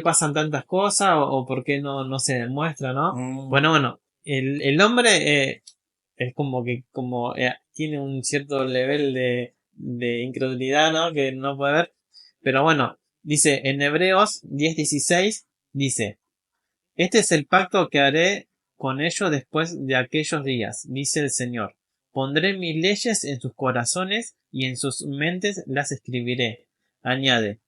pasan tantas cosas? O por qué no se demuestra, ¿no? mm, Bueno, el hombre es como tiene un cierto nivel de incredulidad, ¿no? Que no puede ver. Pero bueno, dice en Hebreos 10:16, dice, este es el pacto que haré con ellos después de aquellos días, dice el Señor. Pondré mis leyes en sus corazones y en sus mentes las escribiré. Añade,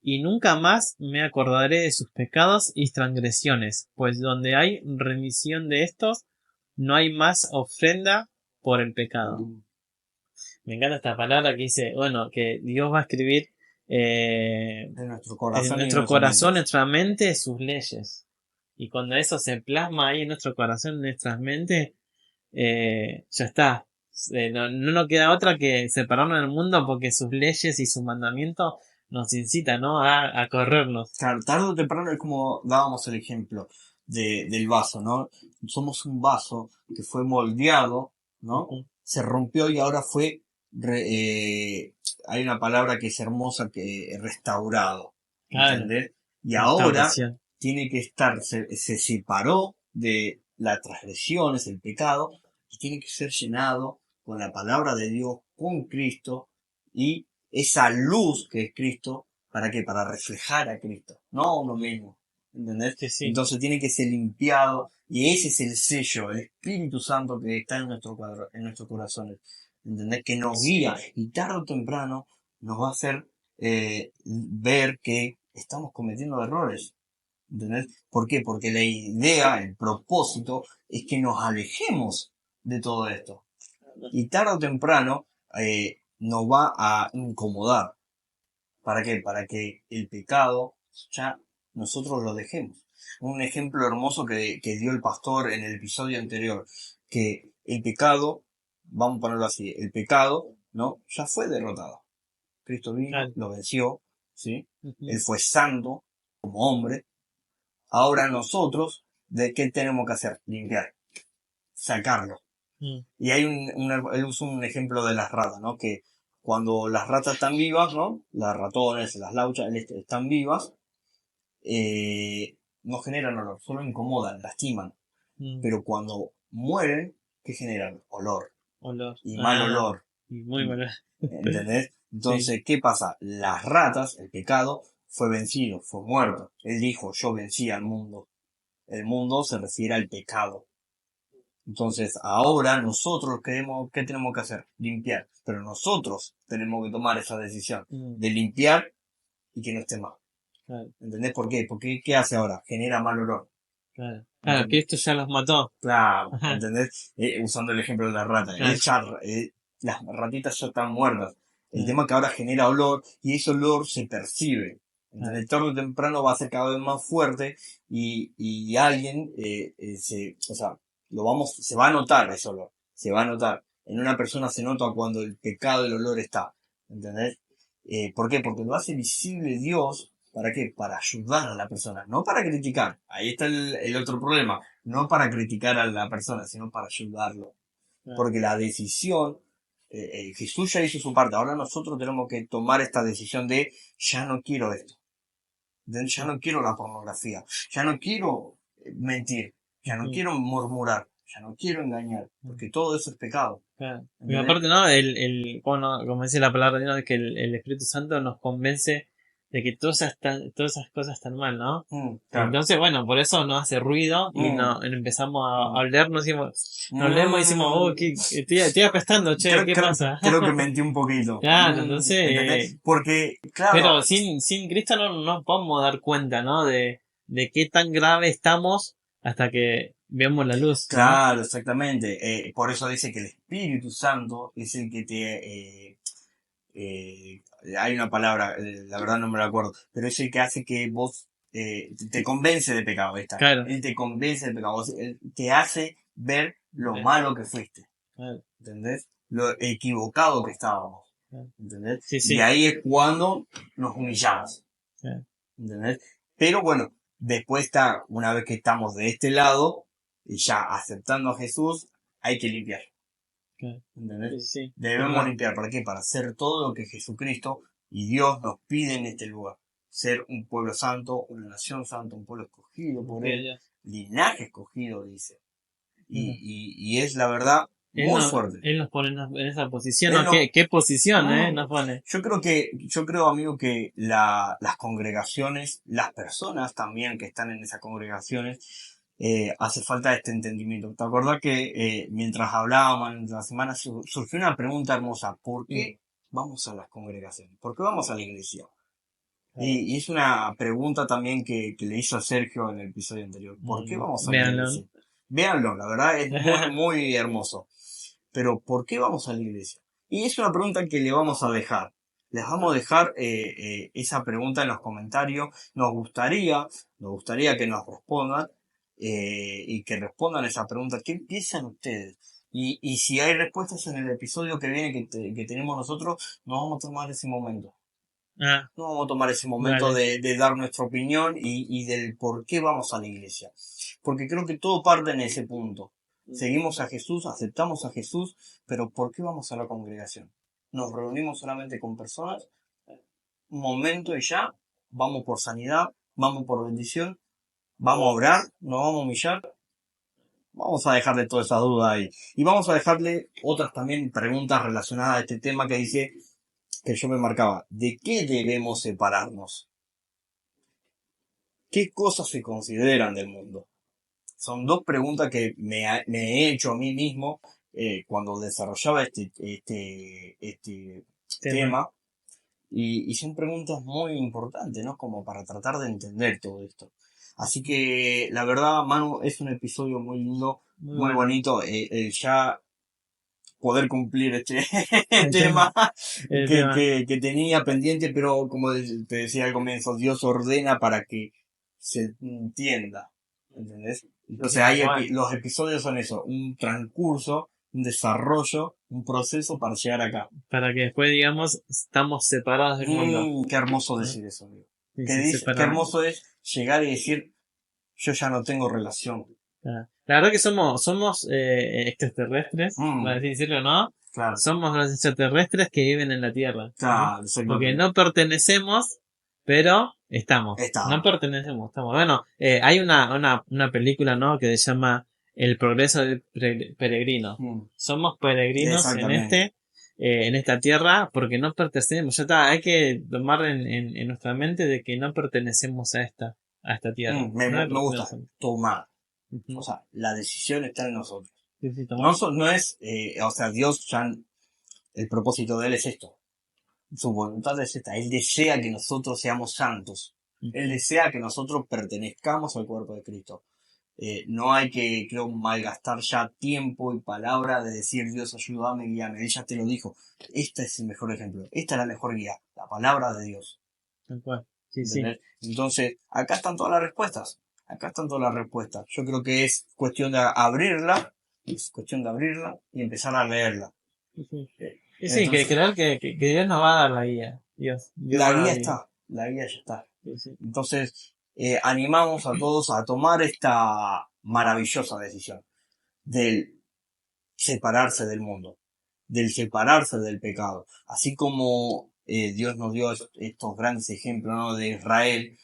y nunca más me acordaré de sus pecados y transgresiones, pues donde hay remisión de estos, no hay más ofrenda por el pecado. mm. Me encanta esta palabra que dice, bueno, que Dios va a escribir En nuestro en corazón y en nuestro nuestra mente. corazón, en nuestra mente, sus leyes. Y cuando eso se plasma ahí en nuestro corazón, en nuestras mentes, ya está. No nos queda otra que separarnos del mundo porque sus leyes y sus mandamientos nos incitan, ¿no? A corrernos. Claro, tarde o temprano es como dábamos el ejemplo del vaso, ¿no? Somos un vaso que fue moldeado, ¿no? Ujú. Se rompió y ahora fue, hay una palabra que es hermosa, que restaurado, Claro, ¿entendés? Y ahora restauración. tiene que estar, se separó de las transgresiones, el pecado, y tiene que ser llenado con la palabra de Dios, con Cristo, y esa luz que es Cristo. ¿Para qué? Para reflejar a Cristo, no a uno mismo. ¿Entendés? Sí, sí. Entonces tiene que ser limpiado y ese es el sello, el Espíritu Santo que está en nuestro cuadro, en nuestros corazones. ¿Entendés? Que nos guía y tarde o temprano nos va a hacer ver que estamos cometiendo errores. ¿Entendés? ¿Por qué? Porque la idea, el propósito es que nos alejemos de todo esto. Y tarde o temprano nos va a incomodar. ¿Para qué? Para que el pecado ya nosotros lo dejemos. Un ejemplo hermoso que dio el pastor en el episodio anterior, que el pecado, vamos a ponerlo así, el pecado, ¿no? Ya fue derrotado. Cristo vino, Claro. lo venció, ¿sí? Ujú. Él fue santo como hombre. Ahora nosotros, ¿de qué tenemos que hacer? Limpiar, sacarlo. Mm. Y hay él usó un ejemplo de las ratas, ¿no? Que cuando las ratas están vivas, ¿no? Las ratones, las lauchas, están vivas, no generan olor, solo incomodan, lastiman. Mm. Pero cuando mueren, ¿qué generan? Olor. Olor. Y mal Ah, olor. y muy mal. ¿Entendés? Sí. Entonces, ¿qué pasa? Las ratas, el pecado, fue vencido, fue muerto. Él dijo, yo vencí al mundo. El mundo se refiere al pecado. Entonces, ahora nosotros queremos, ¿qué tenemos que hacer? Limpiar. Pero nosotros tenemos que tomar esa decisión Mm. de limpiar y que no esté más. Claro, ¿Entendés por qué? Porque ¿qué hace ahora? Genera mal olor. claro. Claro, que ¿Entendés? esto ya los mató. Claro, Ajá. ¿entendés? Usando el ejemplo de la rata. Claro. Las ratitas ya están muertas. El Claro, tema es que ahora genera olor y ese olor se percibe. claro. ¿Entendés? Tarde o temprano va a ser cada vez más fuerte y alguien, o sea, se va a notar ese olor. Se va a notar. En una persona se nota cuando el pecado, el olor está. ¿Entendés? ¿Por qué? Porque lo hace visible Dios. ¿Para qué? Para ayudar a la persona, no para criticar. Ahí está el otro problema. No para criticar a la persona, sino para ayudarlo. Claro. porque la decisión, Jesús ya hizo su parte, ahora nosotros tenemos que tomar esta decisión de ya no quiero esto, ya no quiero la pornografía, ya no quiero mentir, ya no Ujú. quiero murmurar, ya no quiero engañar, porque todo eso es pecado. Claro. Y ¿Entendés? aparte, ¿no? Bueno, como dice la palabra, ¿no? De que el Espíritu Santo nos convence de que todas esas cosas están mal, ¿no? Claro. Entonces, bueno, por eso nos hace ruido y Mm, no empezamos a mm, oler, nos leemos y decimos, oh, mm. estoy apestando, che, ¿qué pasa? Creo que mentí un poquito. Claro, entonces, ¿Entendés? Porque, claro, pero sin Cristo no nos podemos dar cuenta, ¿no? De qué tan grave estamos hasta que vemos la luz, ¿no? claro, exactamente. Por eso dice que el Espíritu Santo es el que eh, hay una palabra, la verdad no me la acuerdo, pero es el que hace que vos te convence de pecado. Ahí está. Claro, Él te convence de pecado. Él te hace ver lo eh, malo que fuiste. claro, ¿Entendés? Lo equivocado que estábamos. claro. ¿Entendés? Sí, Y sí. ahí es cuando nos humillamos. Claro, ¿Entendés? Pero bueno, después está, una vez que estamos de este lado, y ya aceptando a Jesús, hay que limpiar. claro. ¿Entendés? Sí, sí. Debemos limpiar. ¿Para qué? Para hacer todo lo que Jesucristo y Dios nos pide en este lugar. Ser un pueblo santo, una nación santa, un pueblo escogido por Ok, Él, ya. linaje escogido, dice. Claro. Y es la verdad muy fuerte. Él nos pone en esa posición, Él ¿no? no, ¿Qué posición, Mm, nos pone? yo creo, amigo, que las congregaciones, las personas también que están en esas congregaciones, hace falta este entendimiento. ¿Te acordás que mientras hablábamos en la semana surgió una pregunta hermosa? ¿Por Sí, qué vamos a las congregaciones? ¿Por qué vamos a la iglesia? claro. Y es una pregunta también que le hizo Sergio en el episodio anterior. ¿Por qué vamos a la Véanlo, iglesia? ¿no? Véanlo, la verdad es muy, muy hermoso. Pero ¿por qué vamos a la iglesia? Y es una pregunta que le vamos a dejar. Les vamos a dejar esa pregunta en los comentarios. Nos gustaría que nos respondan y que respondan esa pregunta. ¿Qué piensan ustedes? Y si hay respuestas en el episodio que viene que tenemos nosotros, nos vamos a tomar ese momento. Ah, Nos vamos a tomar ese momento vale. de dar nuestra opinión y del por qué vamos a la iglesia. Porque creo que todo parte en ese punto. Seguimos a Jesús, aceptamos a Jesús, pero ¿por qué vamos a la congregación? Nos reunimos solamente con personas, un momento y ya, vamos por sanidad, vamos por bendición, vamos a orar, nos vamos a humillar, vamos a dejarle toda esa duda ahí. Y vamos a dejarle otras también preguntas relacionadas a este tema que dice, que yo me marcaba, ¿de qué debemos separarnos? ¿Qué cosas se consideran del mundo? Son dos preguntas que me he hecho a mí mismo cuando desarrollaba este Tema. tema. Y son preguntas muy importantes, ¿no? Como para tratar de entender todo esto. Así que la verdad, Manu, es un episodio muy lindo, Muy muy bueno. bonito. Ya poder cumplir este El tema tema. El tema. que tenía pendiente, pero como te decía al comienzo, Dios ordena para que se entienda, ¿entendés? Entonces Tal cual. los episodios son eso, un transcurso, un desarrollo, un proceso para llegar acá. Para que después digamos, estamos separados del mundo. Qué hermoso ¿No? decir eso, amigo. Sí, sí, Qué separados. hermoso es llegar y decir, yo ya no tengo relación. Claro. La verdad que somos extraterrestres, por Mm, así decirlo, ¿no? claro, Somos los extraterrestres que viven en la Tierra, ¿no? claro, Porque exactamente. no pertenecemos, pero estamos. No Está, pertenecemos, estamos. Bueno, hay una película, ¿no? Que se llama El progreso del peregrino. mm, Somos peregrinos exactamente. en esta tierra porque no pertenecemos. Ya está, hay que tomar en nuestra mente de que no pertenecemos a esta tierra. No le Me gusta pertenecemos. tomar. O Ujú. sea, la decisión está en nosotros. Sí, sí, No, tomar. no es, o sea, Dios ya, el propósito de Él es esto. Su voluntad es esta. Él desea que nosotros seamos santos. Él Ujú. desea que nosotros pertenezcamos al cuerpo de Cristo. No hay que, creo, malgastar ya tiempo y palabra de decir Dios ayúdame, guíame. Él ya te lo dijo. Este es el mejor ejemplo. Esta es la mejor guía. La palabra de Dios. Tal cual. Sí, sí. ¿Entendés? Entonces, acá están todas las respuestas. Acá están todas las respuestas. Yo creo que es cuestión de abrirla, es cuestión de abrirla y empezar a leerla. Sí, sí. Y sí, que Entonces, creer que Dios nos va a dar la guía. Dios va a dar la guía. la guía ya está. Sí, sí. Entonces, animamos a todos a tomar esta maravillosa decisión del separarse del mundo, del separarse del pecado. Así como Dios nos dio estos grandes ejemplos, ¿no? De Israel,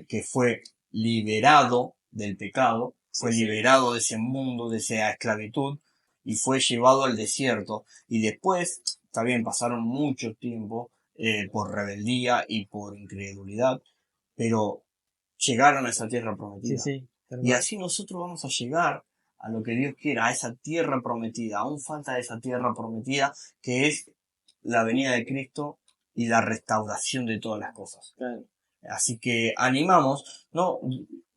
que fue liberado del pecado, fue liberado de ese mundo, de esa esclavitud, y fue llevado al desierto. Y después, también pasaron mucho tiempo por rebeldía y por incredulidad, pero llegaron a esa tierra prometida. Y así nosotros vamos a llegar a lo que Dios quiera, a esa tierra prometida. Aún falta esa tierra prometida, que es la venida de Cristo y la restauración de todas las cosas. Claro. Así que animamos, no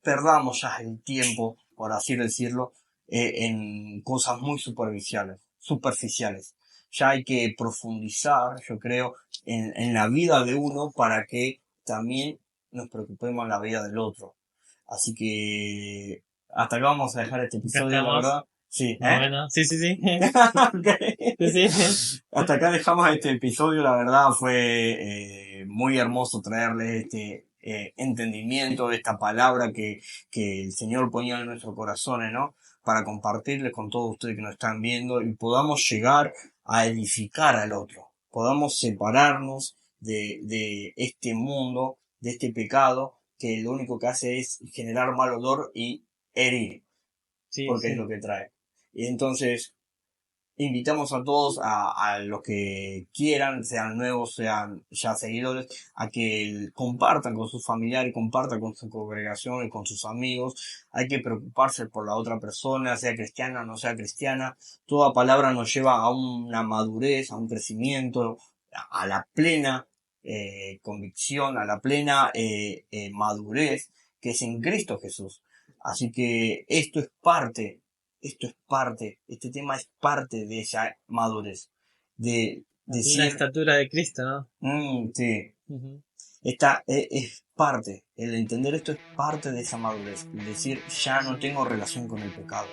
perdamos ya el tiempo, por así decirlo, en cosas muy superficiales. Ya hay que profundizar, yo creo, en la vida de uno para que también nos preocupemos en la vida del otro. Así que hasta acá vamos a dejar este episodio, la verdad. Sí, bueno, sí. Okay. Sí. Hasta acá dejamos este episodio, la verdad fue muy hermoso traerles este entendimiento de esta palabra que el Señor ponía en nuestros corazones, ¿no? Para compartirles con todos ustedes que nos están viendo y podamos llegar a edificar al otro. Podamos separarnos de este mundo, de este pecado, que lo único que hace es generar mal olor y herir, porque es lo que trae. Y entonces invitamos a todos, a los que quieran, sean nuevos, sean ya seguidores, a que compartan con sus familiares, compartan con su congregación y con sus amigos. Hay que preocuparse por la otra persona, sea cristiana o no sea cristiana. Toda palabra nos lleva a una madurez, a un crecimiento, a la plena convicción, a la plena madurez que es en Cristo Jesús. Así que este tema es parte de esa madurez. De la estatura de Cristo, ¿no? Sí. Uh-huh. Esta es parte, el entender esto es parte de esa madurez. Es decir, ya no tengo relación con el pecado.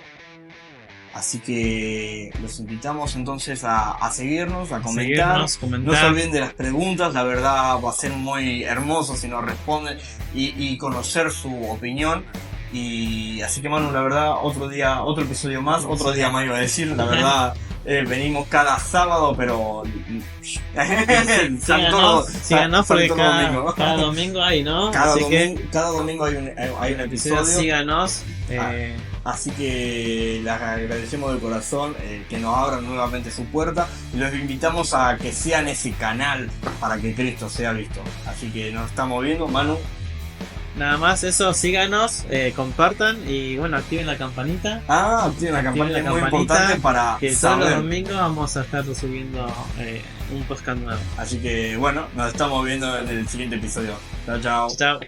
Así que los invitamos entonces a seguirnos, a comentar. No se olviden de las preguntas, la verdad va a ser muy hermoso si nos responden y conocer su opinión. Y así que Manu, la verdad, otro episodio más, otro día más iba a decir, la verdad, venimos cada sábado, pero síganos porque cada domingo hay, ¿no? Cada domingo hay un episodio. Síganos. Así que les agradecemos de corazón que nos abran nuevamente su puerta y los invitamos a que sean ese canal para que Cristo sea visto. Así que nos estamos viendo, Manu. Nada más eso, síganos, compartan y bueno, activen la campanita. Activen la campanita, es muy importante para que saber. Todos los domingos vamos a estar subiendo un podcast nuevo. Así que bueno, nos estamos viendo en el siguiente episodio. Chao. Chao.